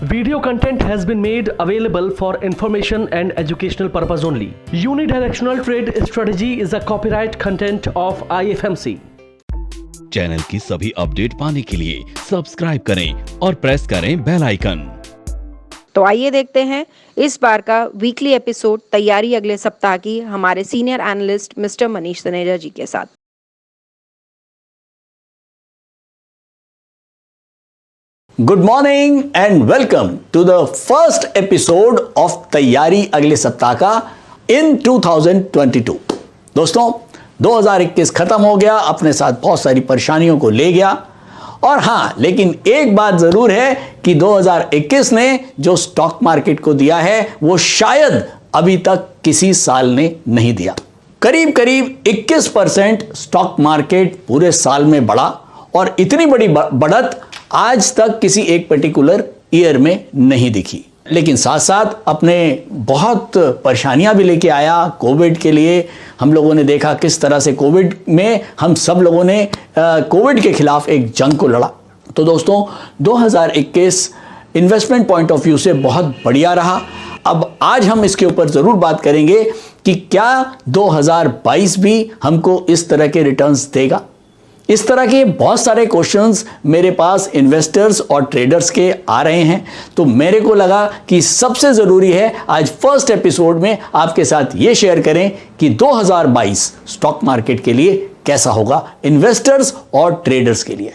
Video content has been made available for information and educational purpose only. Unidirectional trade strategy is a copyright content of IFMC. Channel की सभी update पाने के लिए subscribe करें और press करें bell icon. तो आइए देखते हैं इस बार का वीकली एपिसोड तैयारी अगले सप्ताह की हमारे senior analyst mister Manish Taneja ji के साथ। Good morning and welcome to the first episode of तैयारी अगले सप्ताह का इन 2022। दोस्तों 2021 खत्म हो गया, अपने साथ बहुत सारी परेशानियों को ले गया। और हाँ, लेकिन एक बात जरूर है कि 2021 ने जो स्टॉक मार्केट को दिया है वो शायद अभी तक किसी साल ने नहीं दिया। करीब करीब 21% स्टॉक मार्केट पूरे साल में बढ़ा और इतनी बड़ी बढ़त आज तक किसी एक पर्टिकुलर ईयर में नहीं दिखी। लेकिन साथ साथ अपने बहुत परेशानियां भी लेके आया। कोविड के लिए हम लोगों ने देखा किस तरह से कोविड में हम सब लोगों ने कोविड के खिलाफ एक जंग को लड़ा। तो दोस्तों 2021 इन्वेस्टमेंट पॉइंट ऑफ व्यू से बहुत बढ़िया रहा। अब आज हम इसके ऊपर ज़रूर बात करेंगे कि क्या 2022 भी हमको इस तरह के रिटर्न्स देगा। इस तरह के बहुत सारे क्वेश्चंस मेरे पास इन्वेस्टर्स और ट्रेडर्स के आ रहे हैं, तो मेरे को लगा कि सबसे ज़रूरी है आज फर्स्ट एपिसोड में आपके साथ ये शेयर करें कि 2022 स्टॉक मार्केट के लिए कैसा होगा, इन्वेस्टर्स और ट्रेडर्स के लिए।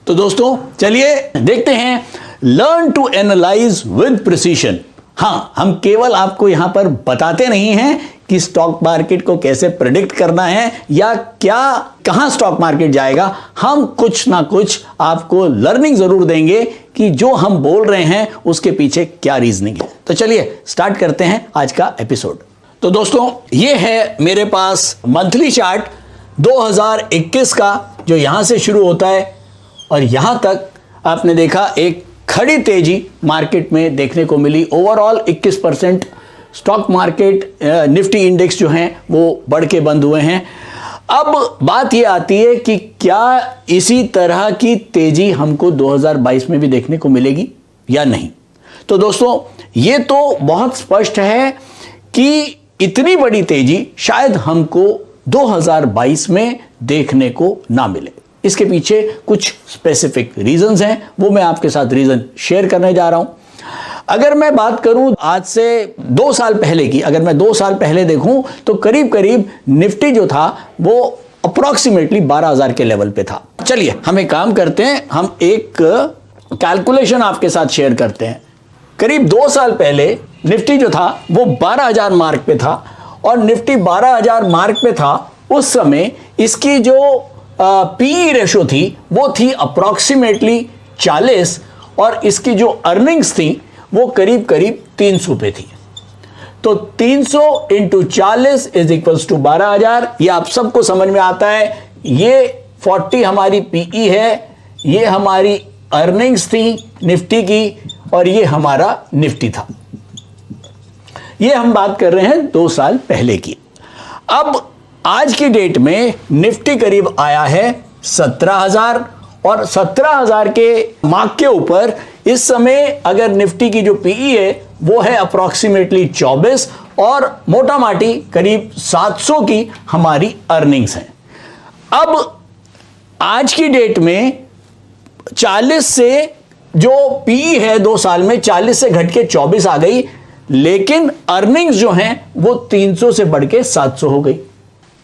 तो दोस्तों चलिए देखते हैं learn to analyse with precision. हाँ, हम केवल आपको यहां पर बताते नहीं हैं कि स्टॉक मार्केट को कैसे प्रेडिक्ट करना है या कहां स्टॉक मार्केट जाएगा। हम कुछ ना कुछ आपको लर्निंग जरूर देंगे कि जो हम बोल रहे हैं उसके पीछे क्या रीजनिंग है। तो चलिए स्टार्ट करते हैं आज का एपिसोड। तो दोस्तों ये है मेरे पास मंथली चार्ट 2021 का, जो यहां से शुरू होता है और यहां तक आपने देखा एक खड़ी तेजी मार्केट में देखने को मिली। Overall 21% stock market Nifty index जो हैं वो बढ़ के बंद हुए हैं। अब बात ये आती है कि क्या इसी तरह की तेजी हमको 2022 में भी देखने को मिलेगी या नहीं। तो दोस्तों ये तो बहुत स्पष्ट है कि इतनी बड़ी तेजी शायद हमको 2022 में देखने को ना मिले। इसके पीछे कुछ स्पेसिफिक रीजंस हैं, वो मैं आपके साथ रीजन शेयर करने जा रहा हूं। अगर मैं बात करूं आज से 2 साल पहले की, अगर मैं 2 साल पहले देखूं तो करीब करीब निफ्टी जो था वो अप्रॉक्सीमेटली 12,000 के लेवल पे था। चलिए हम एक काम करते हैं, हम एक कैलकुलेशन आपके साथ शेयर करते हैं। करीब 2 साल पहले निफ्टी जो था वो 12,000 मार्क पे था और निफ्टी 12,000 मार्क पे था उस समय इसकी जो पीई रेशो थी वो थी अप्रॉक्सीमेटली 40 और इसकी जो अर्निंग्स थी वो करीब करीब 300 पे थी। तो 300 इंटू 40 इज इक्वल्स टू 12,000। ये आप सबको समझ में आता है। ये 40 हमारी पीई है, ये हमारी अर्निंग्स थी निफ्टी की और ये हमारा निफ्टी था। ये हम बात कर रहे हैं 2 साल पहले की। अब आज की डेट में निफ्टी करीब आया है 17,000 और 17,000 के मार्क के ऊपर इस समय अगर निफ्टी की जो पीई है वो है अप्रॉक्सीमेटली 24 और मोटा माटी करीब 700 की हमारी अर्निंग्स हैं। अब आज की डेट में 40 से जो पीई है 2 साल में 40 से घट के 24 आ गई, लेकिन अर्निंग्स जो हैं वो 300 से बढ़ के 700 हो गई।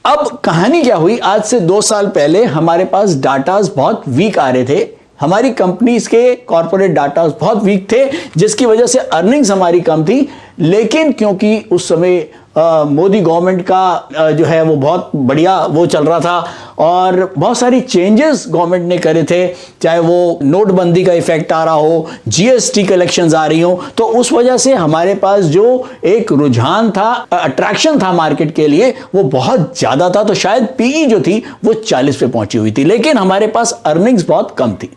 अब कहानी क्या हुई, आज से 2 साल पहले हमारे पास डाटाज बहुत वीक आ रहे थे। हमारी कंपनीज के कॉर्पोरेट डाटाज बहुत वीक थे जिसकी वजह से अर्निंग्स हमारी कम थी। लेकिन क्योंकि उस समय मोदी गवर्नमेंट का जो है वो बहुत बढ़िया वो चल रहा था और बहुत सारी चेंजेस गवर्नमेंट ने करे थे, चाहे वो नोटबंदी का इफेक्ट आ रहा हो, जीएसटी कलेक्शंस आ रही हो, तो उस वजह से हमारे पास जो एक रुझान था, अट्रैक्शन था मार्केट के लिए वो बहुत ज़्यादा था। तो शायद पीई जो थी वो 40 पे पहुंची हुई थी, लेकिन हमारे पास अर्निंग्स बहुत कम थी।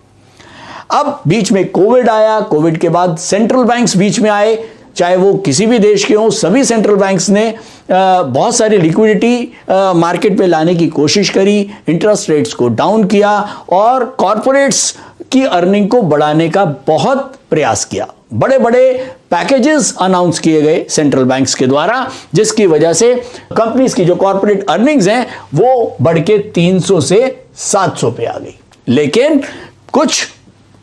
अब बीच में कोविड आया, कोविड के बाद सेंट्रल बैंक्स बीच में आए, चाहे वो किसी भी देश के हों, सभी सेंट्रल बैंक्स ने बहुत सारी लिक्विडिटी मार्केट में लाने की कोशिश करी, इंटरेस्ट रेट्स को डाउन किया और कॉरपोरेट्स की अर्निंग को बढ़ाने का बहुत प्रयास किया। बड़े बड़े पैकेजेस अनाउंस किए गए सेंट्रल बैंक्स के द्वारा, जिसकी वजह से कंपनीज की जो कॉरपोरेट अर्निंग्स हैं वो बढ़ के 300 से 700 पे आ गई। लेकिन कुछ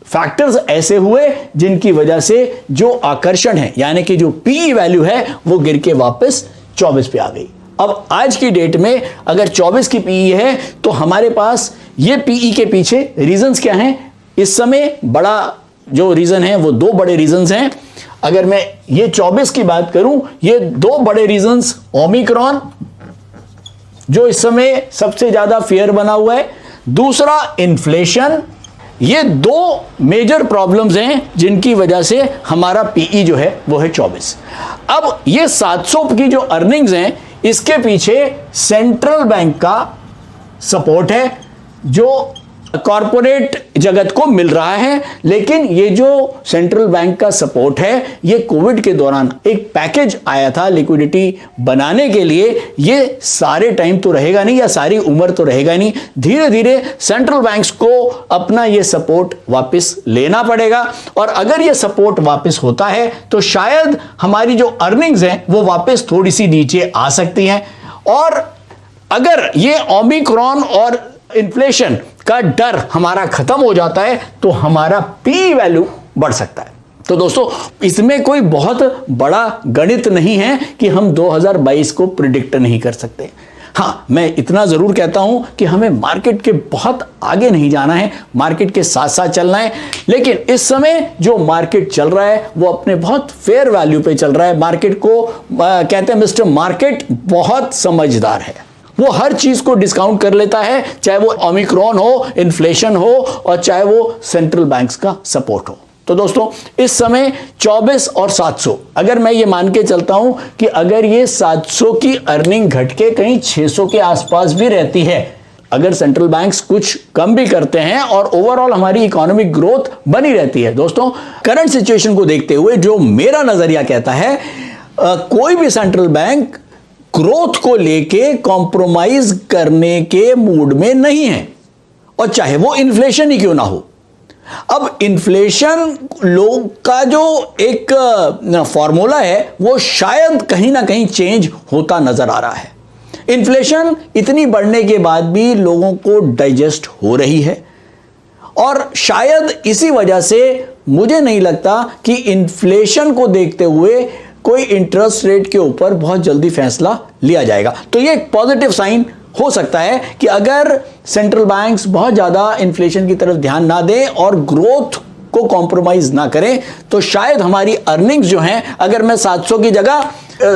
फैक्टर्स ऐसे हुए जिनकी वजह से जो आकर्षण है, यानी कि जो पीई वैल्यू है, वो गिर के वापस 24 पे आ गई। अब आज की डेट में अगर 24 की पीई है तो हमारे पास ये पीई के पीछे रीजंस क्या हैं? इस समय बड़ा जो रीजन है वो दो बड़े रीजंस हैं। अगर मैं ये 24 की बात करूं, ये दो बड़े रीजंस, ओमिक्रॉन जो इस समय सबसे ज्यादा फियर बना हुआ है, दूसरा इन्फ्लेशन, ये दो मेजर प्रॉब्लम्स हैं जिनकी वजह से हमारा पीई जो है वो है 24। अब ये 700 की जो अर्निंग्स हैं, इसके पीछे सेंट्रल बैंक का सपोर्ट है जो कॉरपोरेट जगत को मिल रहा है। लेकिन ये जो सेंट्रल बैंक का सपोर्ट है, ये कोविड के दौरान एक पैकेज आया था लिक्विडिटी बनाने के लिए, ये सारे टाइम तो रहेगा नहीं या सारी उम्र तो रहेगा नहीं। धीरे धीरे सेंट्रल बैंक्स को अपना ये सपोर्ट वापस लेना पड़ेगा और अगर ये सपोर्ट वापस होता है तो शायद हमारी जो अर्निंग्स हैं वो वापस थोड़ी सी नीचे आ सकती हैं। और अगर ये ओमिक्रॉन और इन्फ्लेशन का डर हमारा खत्म हो जाता है तो हमारा पी वैल्यू बढ़ सकता है। तो दोस्तों, इसमें कोई बहुत बड़ा गणित नहीं है कि हम 2022 को प्रिडिक्ट नहीं कर सकते। हाँ, मैं इतना जरूर कहता हूं कि हमें मार्केट के बहुत आगे नहीं जाना है, मार्केट के साथ साथ चलना है। लेकिन इस समय जो मार्केट चल रहा है वो अपने बहुत फेयर वैल्यू पे चल रहा है। मार्केट को कहते हैं मिस्टर मार्केट बहुत समझदार है, वो हर चीज को डिस्काउंट कर लेता है, चाहे वो ओमिक्रॉन हो, इन्फ्लेशन हो और चाहे वो सेंट्रल बैंक्स का सपोर्ट हो। तो दोस्तों, इस समय 24 और 700, अगर मैं ये मान के चलता हूं कि अगर ये 700 की अर्निंग घट के कहीं 600 के आसपास भी रहती है, अगर सेंट्रल बैंक्स कुछ कम भी करते हैं और ओवरऑल हमारी इकोनॉमिक ग्रोथ बनी रहती है, दोस्तों करंट सिचुएशन को देखते हुए जो मेरा नजरिया कहता है, कोई भी सेंट्रल बैंक ग्रोथ को लेके कॉम्प्रोमाइज करने के मूड में नहीं है, और चाहे वो इन्फ्लेशन ही क्यों ना हो। अब इन्फ्लेशन लोग का जो एक फॉर्मूला है वो शायद कहीं ना कहीं चेंज होता नजर आ रहा है। इन्फ्लेशन इतनी बढ़ने के बाद भी लोगों को डाइजेस्ट हो रही है और शायद इसी वजह से मुझे नहीं लगता कि इन्फ्लेशन को देखते हुए कोई इंटरेस्ट रेट के ऊपर बहुत जल्दी फैसला लिया जाएगा। तो ये एक पॉजिटिव साइन हो सकता है कि अगर सेंट्रल बैंक्स बहुत ज्यादा इन्फ्लेशन की तरफ ध्यान ना दें और ग्रोथ को कॉम्प्रोमाइज ना करें तो शायद हमारी अर्निंग्स जो हैं, अगर मैं 700 की जगह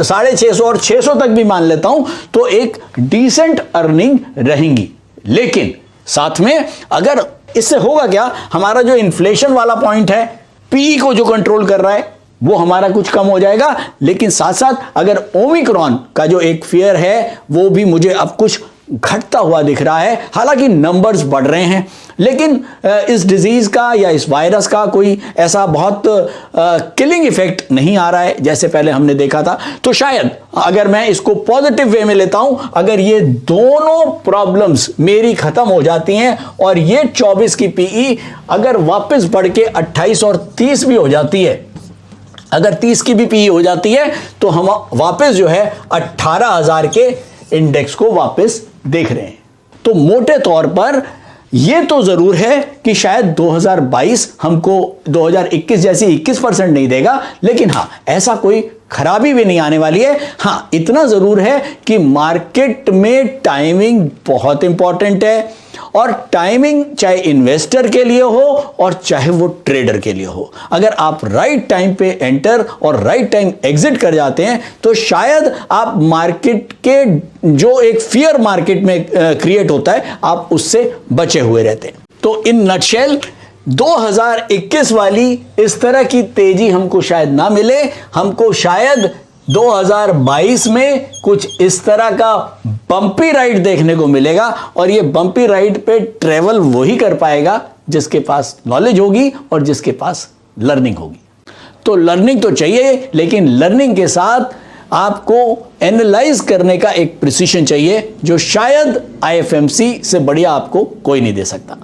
650 और 600 तक भी मान लेता हूं तो एक डिसेंट अर्निंग रहेंगी। लेकिन साथ में अगर इससे होगा क्या, हमारा जो इन्फ्लेशन वाला पॉइंट है, पी को जो कंट्रोल कर रहा है, वो हमारा कुछ कम हो जाएगा। लेकिन साथ साथ अगर ओमिक्रॉन का जो एक फियर है वो भी मुझे अब कुछ घटता हुआ दिख रहा है। हालांकि नंबर्स बढ़ रहे हैं, लेकिन इस डिजीज का या इस वायरस का कोई ऐसा बहुत किलिंग इफेक्ट नहीं आ रहा है जैसे पहले हमने देखा था। तो शायद अगर मैं इसको पॉजिटिव वे में लेता हूं, अगर ये दोनों प्रॉब्लम्स मेरी खत्म हो जाती हैं और ये 24 की पीई अगर वापस बढ़ के 28 और 30 भी हो जाती है, अगर 30 की भी पीई हो जाती है, तो हम वापस जो है 18,000 के इंडेक्स को वापस देख रहे हैं। तो मोटे तौर पर यह तो जरूर है कि शायद 2022 हमको 2021 जैसी 21% नहीं देगा, लेकिन हां, ऐसा कोई खराबी भी नहीं आने वाली है। हां, इतना जरूर है कि मार्केट में टाइमिंग बहुत इंपॉर्टेंट है, और टाइमिंग चाहे इन्वेस्टर के लिए हो और चाहे वो ट्रेडर के लिए हो। अगर आप राइट टाइम पे एंटर और राइट टाइम एग्जिट कर जाते हैं तो शायद आप मार्केट के जो एक फियर मार्केट में क्रिएट होता है, आप उससे बचे हुए रहते हैं। तो इन नटशेल 2021 वाली इस तरह की तेजी हमको शायद ना मिले, हमको शायद 2022 में कुछ इस तरह का बम्पी राइड देखने को मिलेगा, और ये बम्पी राइड पे ट्रेवल वही कर पाएगा जिसके पास नॉलेज होगी और जिसके पास लर्निंग होगी। तो लर्निंग तो चाहिए, लेकिन लर्निंग के साथ आपको एनालाइज करने का एक प्रिसीशन चाहिए जो शायद आईएफएमसी से बढ़िया आपको कोई नहीं दे सकता।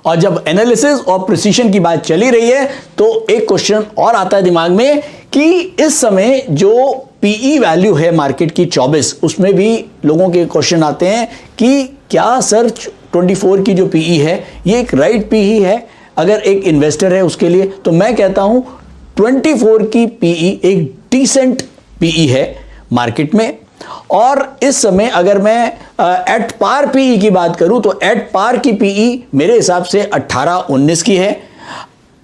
और जब एनालिसिस और प्रिसीशन की बात चली रही है तो एक क्वेश्चन और आता है दिमाग में कि इस समय जो पीई वैल्यू है मार्केट की 24, उसमें भी लोगों के क्वेश्चन आते हैं कि क्या सर 24 की जो पीई है ये एक राइट पीई है अगर एक इन्वेस्टर है उसके लिए? तो मैं कहता हूं 24 की पीई एक डिसेंट पीई है मार्केट में। और इस समय अगर मैं एट पार पीई की बात करूं तो एट पार की पीई मेरे हिसाब से 18-19 की है।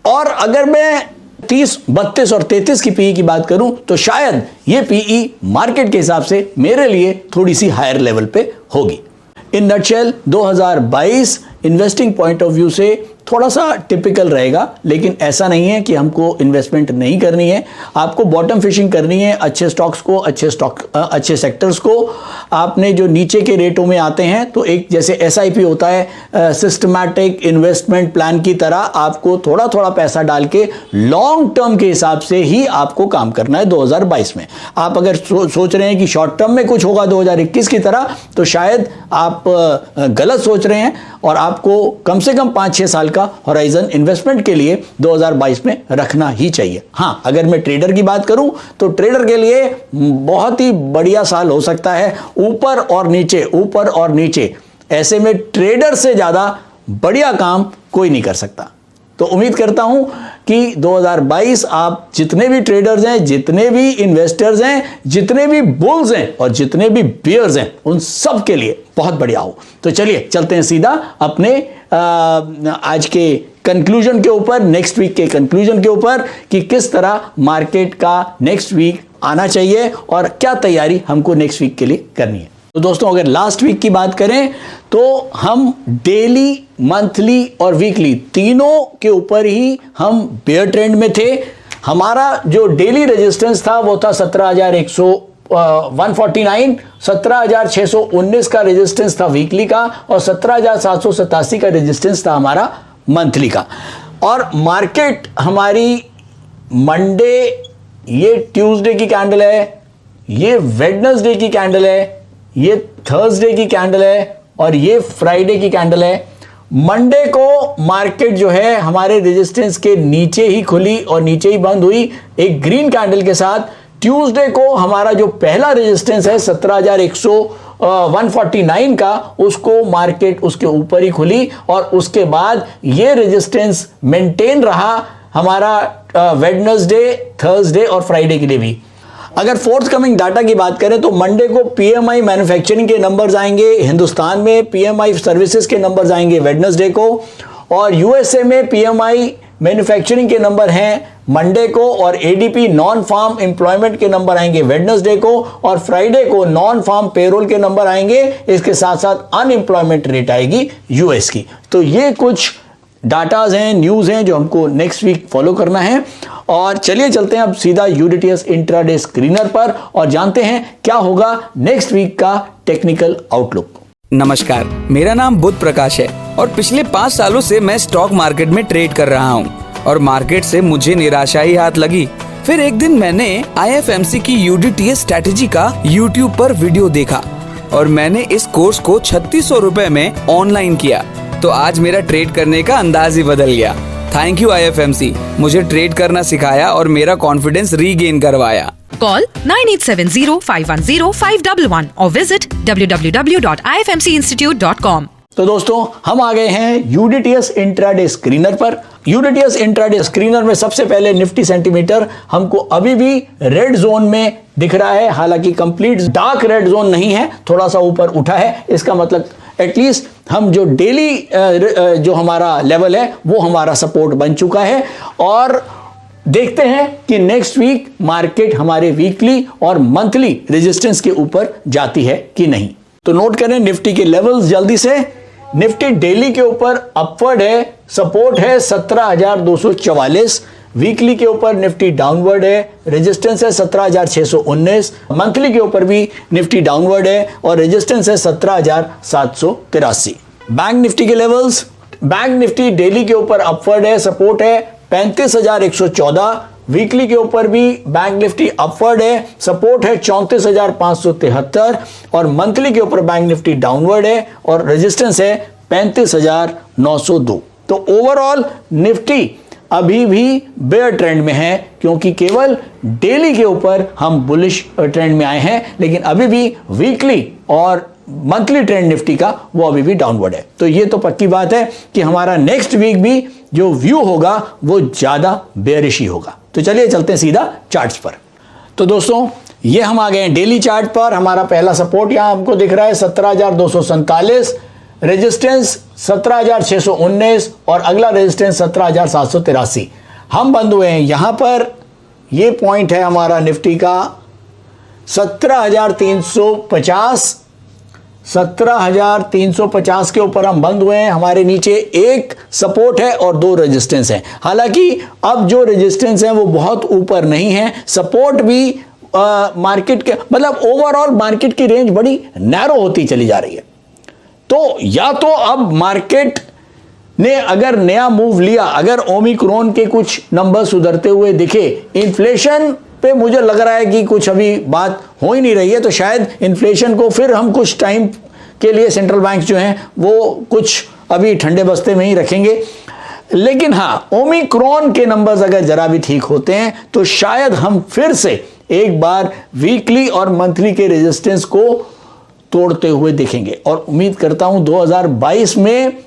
और अगर मैं 30, 32 और 33 की पीई की बात करूं तो शायद ये पीई मार्केट के हिसाब से मेरे लिए थोड़ी सी हायर लेवल पे होगी। In nutshell 2022 investing point of view से थोड़ा सा टिपिकल रहेगा, लेकिन ऐसा नहीं है कि हमको इन्वेस्टमेंट नहीं करनी है। आपको बॉटम फिशिंग करनी है, अच्छे स्टॉक्स को, अच्छे सेक्टर्स को। आपने जो नीचे के रेटों में आते हैं तो एक जैसे एसआईपी होता है, सिस्टमैटिक इन्वेस्टमेंट प्लान की तरह आपको थोड़ा थोड़ा पैसा डाल के लॉन्ग टर्म के हिसाब से ही आपको काम करना है 2022 में। आप अगर सोच रहे हैं कि शॉर्ट टर्म में कुछ होगा 2021 की तरह, तो शायद आप गलत सोच रहे हैं और आपको कम से कम 5-6 साल का होराइजन इन्वेस्टमेंट के लिए 2022 में रखना ही चाहिए। हां, अगर मैं ट्रेडर की बात करूं तो ट्रेडर के लिए बहुत ही बढ़िया साल हो सकता है, ऊपर और नीचे, ऊपर और नीचे। ऐसे में ट्रेडर से ज्यादा बढ़िया काम कोई नहीं कर सकता। तो उम्मीद करता हूं कि 2022 आप जितने भी ट्रेडर्स हैं, जितने भी इन्वेस्टर्स हैं, जितने भी बुल्स हैं और जितने भी बियर्स हैं, उन सब के लिए बहुत बढ़िया हो। तो चलिए चलते हैं सीधा अपने आज के कंक्लूजन के ऊपर, नेक्स्ट वीक के कंक्लूजन के ऊपर कि किस तरह मार्केट का नेक्स्ट वीक आना चाहिए और क्या तैयारी हमको नेक्स्ट वीक के लिए करनी है। तो दोस्तों, अगर लास्ट वीक की बात करें तो हम डेली, मंथली और वीकली तीनों के ऊपर ही हम बेयर ट्रेंड में थे। हमारा जो डेली रेजिस्टेंस था वो था 17,149, 17,619 का रेजिस्टेंस था वीकली का और 17,787 का रेजिस्टेंस था हमारा मंथली का। और मार्केट हमारी मंडे, ये ट्यूसडे की कैंडल है, ये वेडनेसडे की कैंडल है, ये थर्सडे की कैंडल है और ये फ्राइडे की कैंडल है। मंडे को मार्केट जो है हमारे रेजिस्टेंस के नीचे ही खुली और नीचे ही बंद हुई एक ग्रीन कैंडल के साथ। ट्यूसडे को हमारा जो पहला रेजिस्टेंस है 17,149 का, उसको मार्केट उसके ऊपर ही खुली और उसके बाद ये रेजिस्टेंस मेंटेन रहा हमारा वेडनेसडे, थर्सडे और फ्राइडे के लिए भी। अगर फोर्थ कमिंग डाटा की बात करें तो मंडे को पीएमआई मैन्युफैक्चरिंग के नंबर्स आएंगे हिंदुस्तान में, पीएमआई सर्विसेज के नंबर्स आएंगे वेडनेसडे को, और यूएसए में पीएमआई मैन्युफैक्चरिंग के नंबर हैं मंडे को, और एडीपी नॉन फार्म एम्प्लॉयमेंट के नंबर आएंगे वेडनेसडे को, और फ्राइडे को नॉन फार्म पेरोल के नंबर आएंगे। इसके साथ साथ अनएम्प्लॉयमेंट रेट आएगी यूएस की। तो ये कुछ डाटाज हैं, न्यूज़ हैं जो हमको नेक्स्ट वीक फॉलो करना है। और चलिए चलते हैं अब सीधा यूडीटीएस इंट्राडे स्क्रीनर पर और जानते हैं क्या होगा नेक्स्ट वीक का टेक्निकल आउटलुक। नमस्कार, मेरा नाम बुध प्रकाश है और पिछले 5 सालों से मैं स्टॉक मार्केट में ट्रेड कर रहा हूँ और मार्केट से मुझे निराशा ही हाथ लगी। फिर एक दिन मैंने आईएफएमसी की यूडीटीएस स्ट्रैटेजी का यूट्यूब पर वीडियो देखा और मैंने इस कोर्स को 3600 रुपए में ऑनलाइन किया। तो आज मेरा ट्रेड करने का अंदाज ही बदल गया। थैंक यू आईएफएमसी, मुझे ट्रेड करना सिखाया और मेरा कॉन्फिडेंस रीगेन करवाया। Call 9870510511 or visit www.ifmcinstitute.com। तो दोस्तों, हम आ गए हैं यूडीटीएस इंट्राडे स्क्रीनर पर। यूडीटीएस इंट्राडे स्क्रीनर में सबसे पहले निफ्टी सेंटीमीटर हमको अभी भी रेड जोन में दिख रहा है, हालांकि कंप्लीट डार्क रेड जोन नहीं है, थोड़ा सा ऊपर उठा है। इसका मतलब एटलीस्ट हम जो डेली जो हमारा लेवल है वो हमारा सपोर्ट बन चुका है। और देखते हैं कि नेक्स्ट वीक मार्केट हमारे वीकली और मंथली रेजिस्टेंस के ऊपर जाती है कि नहीं। तो नोट करें निफ्टी के लेवल्स जल्दी से। निफ्टी डेली के ऊपर अपवर्ड है, सपोर्ट है 17,244। वीकली के ऊपर निफ्टी डाउनवर्ड है, रेजिस्टेंस है 17,619। मंथली के ऊपर भी निफ्टी डाउनवर्ड है और रेजिस्टेंस है 17,783। बैंक निफ्टी के लेवल्स, बैंक निफ्टी डेली के ऊपर अपवर्ड है, सपोर्ट है 35,114। वीकली के ऊपर भी बैंक निफ्टी अपवर्ड है, सपोर्ट है 34,573 और मंथली के ऊपर बैंक निफ्टी डाउनवर्ड है और रेजिस्टेंस है 35,902। तो ओवरऑल निफ्टी अभी भी बेयर ट्रेंड में है क्योंकि केवल डेली के ऊपर हम बुलिश ट्रेंड में आए हैं, लेकिन अभी भी वीकली और मंथली ट्रेंड निफ्टी का वो अभी भी डाउनवर्ड है। तो ये तो पक्की बात है कि हमारा नेक्स्ट वीक भी जो व्यू होगा वो ज्यादा बेयरिश ही होगा। तो चलिए चलते हैं सीधा चार्ट्स पर। तो दोस्तों ये हम आ गए हैं डेली चार्ट पर। हमारा पहला सपोर्ट यहां हमको दिख रहा है 17,247, रेजिस्टेंस 17,619 और अगला रेजिस्टेंस 17,783। हम बंद हुए हैं यहां पर। ये पॉइंट है हमारा निफ्टी का 17,350, 17,350 के ऊपर हम बंद हुए हैं। हमारे नीचे एक सपोर्ट है और 2 रेजिस्टेंस हैं। हालांकि अब जो रेजिस्टेंस है वो बहुत ऊपर नहीं है, सपोर्ट भी मार्केट के मतलब ओवरऑल मार्केट की रेंज बड़ी नैरो होती चली जा रही है। तो या तो अब मार्केट ने अगर नया मूव लिया, अगर ओमिक्रॉन के कुछ नंबर सुधरते हुए दिखे, इन्फ्लेशन पे मुझे लग रहा है कि कुछ अभी बात हो ही नहीं रही है, तो शायद इन्फ्लेशन को फिर हम कुछ टाइम के लिए सेंट्रल बैंक जो हैं वो कुछ अभी ठंडे बस्ते में ही रखेंगे। लेकिन हाँ, ओमिक्रॉन के नंबर्स अगर जरा भी ठीक होते हैं तो शायद हम फिर से एक बार वीकली और मंथली के रेजिस्टेंस को तोड़ते हुए दिखेंगे और उम्मीद करता हूं 2022 में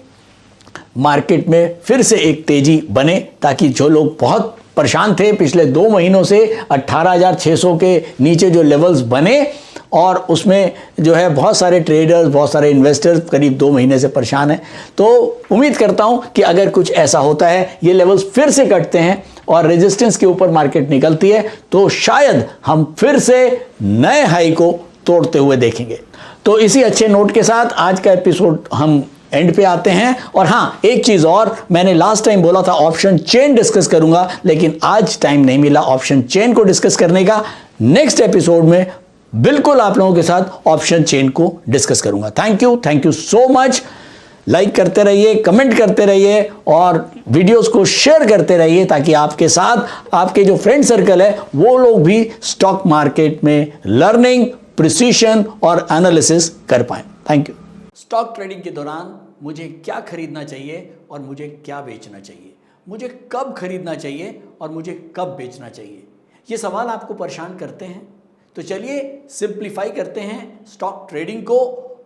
मार्केट में फिर से एक तेजी बने, ताकि जो लोग बहुत परेशान थे पिछले 2 महीनों से 18,600 के नीचे जो लेवल्स बने और उसमें जो है बहुत सारे ट्रेडर्स, बहुत सारे इन्वेस्टर्स करीब 2 महीने से परेशान हैं। तो उम्मीद करता हूं कि अगर कुछ ऐसा होता है, ये लेवल्स फिर से कटते हैं और रेजिस्टेंस के ऊपर मार्केट निकलती है, तो शायद हम फिर से नए हाई को तोड़ते हुए देखेंगे। तो इसी अच्छे नोट के साथ आज का एपिसोड हम एंड पे आते हैं। और हाँ, एक चीज और, मैंने लास्ट टाइम बोला था ऑप्शन चेन डिस्कस करूंगा, लेकिन आज टाइम नहीं मिला ऑप्शन चेन को डिस्कस करने का। नेक्स्ट एपिसोड में बिल्कुल आप लोगों के साथ ऑप्शन चेन को डिस्कस करूंगा। Thank you so much. Like करते रहिए, कमेंट करते रहिए और वीडियोस को शेयर करते रहिए, ताकि आपके साथ आपके जो फ्रेंड सर्कल है वो लोग भी स्टॉक मार्केट में लर्निंग, प्रिसीशन और एनालिसिस कर पाए। Thank you. स्टॉक ट्रेडिंग के दौरान मुझे क्या खरीदना चाहिए और मुझे क्या बेचना चाहिए, मुझे कब खरीदना चाहिए और मुझे कब बेचना चाहिए, ये सवाल आपको परेशान करते हैं। तो चलिए सिंप्लीफाई करते हैं स्टॉक ट्रेडिंग को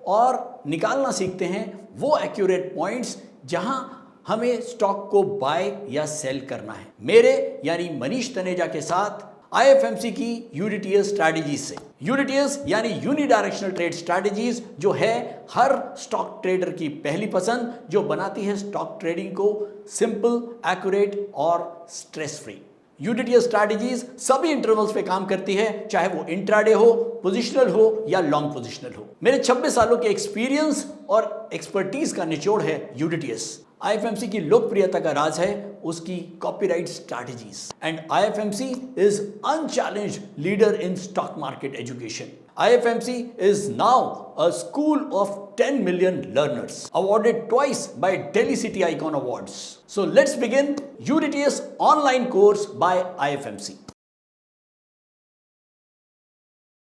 और निकालना सीखते हैं वो एक्यूरेट पॉइंट्स जहां हमें स्टॉक को बाय या सेल करना है, मेरे यानी मनीष तनेजा के साथ IFMC की यूनिटीएस स्ट्रैटेजीज से। यूनिटीएस यानी यूनिडायरेक्शनल ट्रेड स्ट्रैटेजीज, जो है हर स्टॉक ट्रेडर की पहली पसंद, जो बनाती है स्टॉक ट्रेडिंग को सिंपल, एक्यूरेट और स्ट्रेस फ्री। यूनिटीएस स्ट्रैटेजीज सभी इंटरवल्स पे काम करती है, चाहे वो इंट्राडे हो, पोजिशनल हो या लॉन्ग पोजिशनल हो। मेरे 26 सालों के एक्सपीरियंस और एक्सपर्टीज का निचोड़ है यूनिटीएस। IFMC की लोकप्रियता का राज है उसकी copyright strategies and IFMC is unchallenged leader in stock market education. IFMC is now a school of 10 million learners, awarded twice by Delhi City Icon Awards. So let's begin UDTS online course by IFMC.